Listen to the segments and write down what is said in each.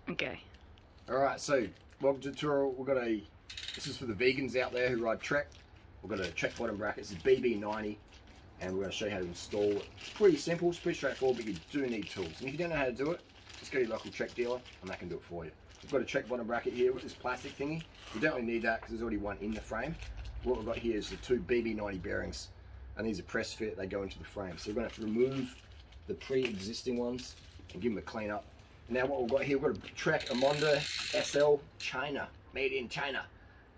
Okay. Alright, so welcome to the tutorial. This is for the vegans out there who ride Trek. We've got a Trek bottom bracket. It's a BB90, and we're going to show you how to install it. It's pretty simple, it's pretty straightforward, but you do need tools. And if you don't know how to do it, just go to your local Trek dealer and they can do it for you. We've got a Trek bottom bracket here with this plastic thingy. You don't really need that because there's already one in the frame. What we've got here is the two BB90 bearings, and these are press fit, they go into the frame. So we're going to have to remove the pre-existing ones and give them a clean up. Now what we've got here, we've got a Trek Emonda SL China, made in China.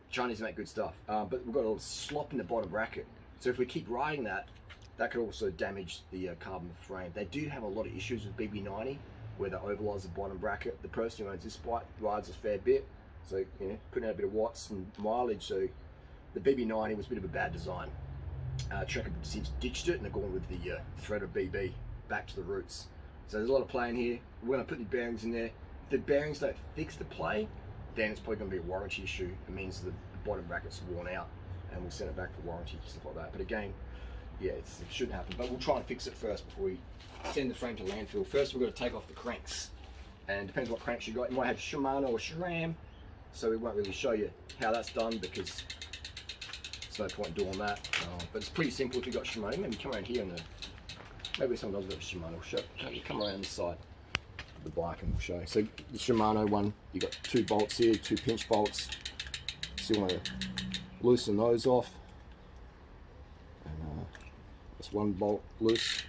Chinese make good stuff, but we've got a little slop in the bottom bracket. So if we keep riding that, that could also damage the carbon frame. They do have a lot of issues with BB90, where they overload the bottom bracket. The person who owns this bike rides a fair bit, so you know, putting out a bit of watts and mileage. So the BB90 was a bit of a bad design. Trek have since ditched it and they're going with the threaded BB back to the roots. So there's a lot of play in here. We're going to put the bearings in there. If the bearings don't fix the play, then it's probably going to be a warranty issue. It means the bottom bracket's worn out and we'll send it back for warranty, stuff like that. But again, yeah, it shouldn't happen. But we'll try and fix it first before we send the frame to landfill. First, we've got to take off the cranks. And depends what cranks you got. You might have Shimano or SRAM, so we won't really show you how that's done because there's no point in doing that. But it's pretty simple if you've got Shimano. Maybe come around here and maybe someone does got a Shimano. You come around the side of the bike and we'll show you. So the Shimano one, you got two bolts here, two pinch bolts. So you want to loosen those off. And that's one bolt loose.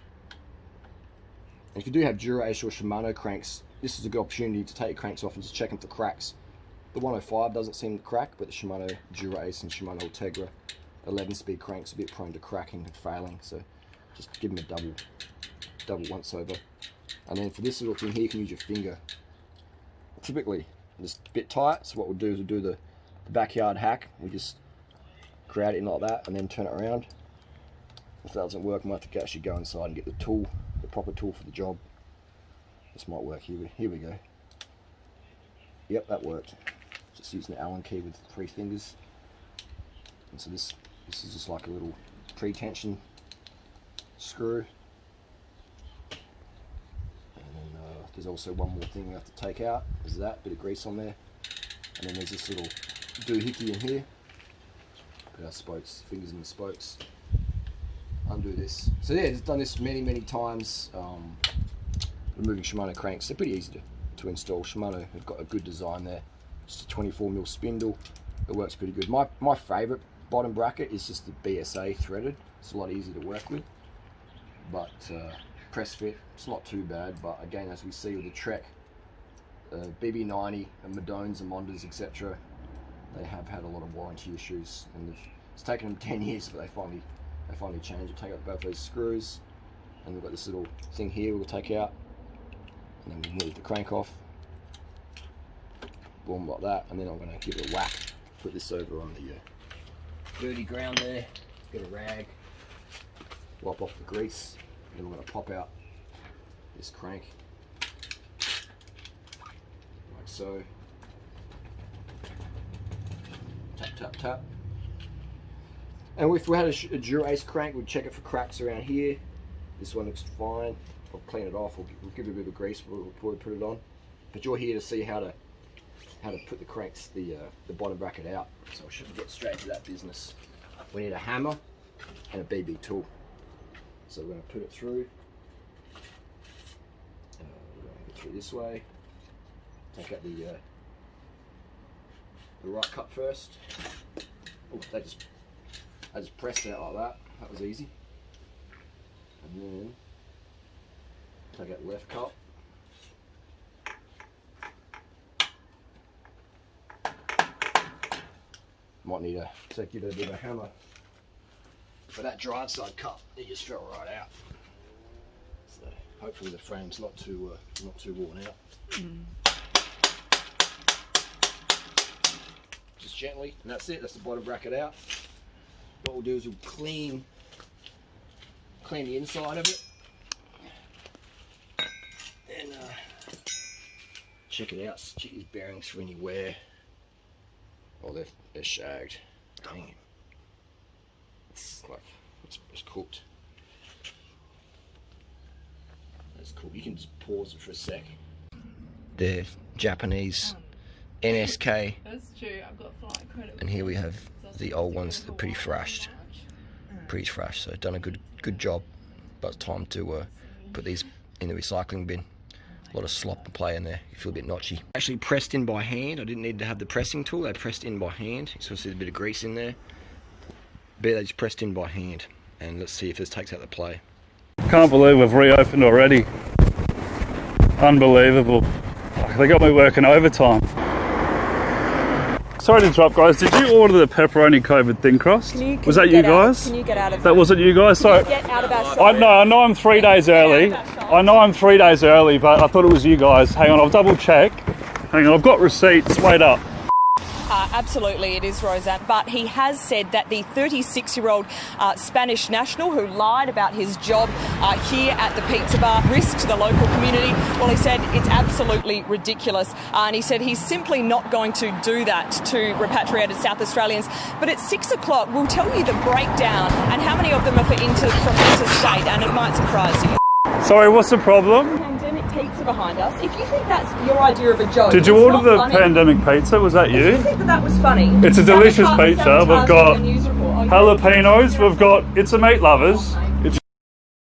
And if you do have Dura-Ace or Shimano cranks, this is a good opportunity to take your cranks off and just check them for cracks. The 105 doesn't seem to crack, but the Shimano Dura-Ace and Shimano Ultegra 11-speed cranks are a bit prone to cracking and failing. So just give them a double once over. And then for this little thing here, you can use your finger. Typically, it's a bit tight, so what we'll do is we'll do the backyard hack. We just create it like that and then turn it around. If that doesn't work, we might have to actually go inside and get the tool, the proper tool for the job. This might work. Here we go. Yep, that worked. Just using the Allen key with 3 fingers. And so this is just like a little pre-tension screw. And then there's also one more thing we have to take out. There's that bit of grease on there. And then there's this little doohickey in here. Put our spokes, fingers in the spokes. Undo this. So yeah, I've done this many times. Removing Shimano cranks, they're pretty easy to install. Shimano have got a good design there. Just a 24mm spindle. It works pretty good. My favourite bottom bracket is just the BSA threaded. It's a lot easier to work with. But press fit, it's not too bad. But again, as we see with the Trek, BB90 and Madones and Emondas, etc., they have had a lot of warranty issues, and it's taken them 10 years, but they finally changed it. Take out both those screws, and we've got this little thing here we'll take out, and then we'll move the crank off, boom, like that. And then I'm going to give it a whack, put this over on the dirty ground there, get a rag, wipe off the grease, and then we're going to pop out this crank like so. Tap, tap, tap. And if we had a Dura-Ace crank, we'd check it for cracks around here. This one looks fine. I'll clean it off. We'll give it a bit of grease before we put it on. But you're here to see how to put the cranks, the bottom bracket out. So I should get straight to that business. We need a hammer and a BB tool. So we're going to put it through. We're going to go through this way. Take out the right cut first. Oh, I just pressed it out like that. That was easy. And then take out the left cut. Might need to give it a bit of a hammer. For that drive side cut, it just fell right out. So hopefully the frame's not too worn out. Just gently, and that's it. That's the bottom bracket out. What we'll do is we'll clean the inside of it and check it out. Check these bearings for any wear. Oh, they're shagged. Dang. It's like it's cooked. That's cool. You can just pause it for a sec. the Japanese NSK. That's true. I've got flight credit. And here we have the old ones that are pretty thrashed. So done a good job. But it's time to put these in the recycling bin. A lot of slop and play in there. You feel a bit notchy. Actually pressed in by hand. I didn't need to have the pressing tool. They pressed in by hand. You sort of see a bit of grease in there. But they just pressed in by hand. And let's see if this takes out the play. Can't believe we've reopened already. Unbelievable. They got me working overtime. Sorry to interrupt, guys. Did you order the pepperoni COVID thin crust? Was that you guys? Can you get out of that? Wasn't you guys? Sorry. Get out of our shop. I know I'm 3 days early. I know I'm 3 days early, but I thought it was you guys. Hang on, I'll double check. Hang on, I've got receipts. Wait up. Absolutely, it is, Roseanne. But he has said that the 36-year-old Spanish national who lied about his job here at the pizza bar risked the local community. Well, he said it's absolutely ridiculous. And he said he's simply not going to do that to repatriated South Australians. But at 6 o'clock, we'll tell you the breakdown and how many of them are from interstate, and it might surprise you. Sorry, what's the problem? Pandemic pizza behind us. If you think that's your idea of a joke, did you order the pandemic pizza? Was that you? If you think that was funny. It's a delicious pizza. We've got jalapenos. We've got, it's a meat lovers.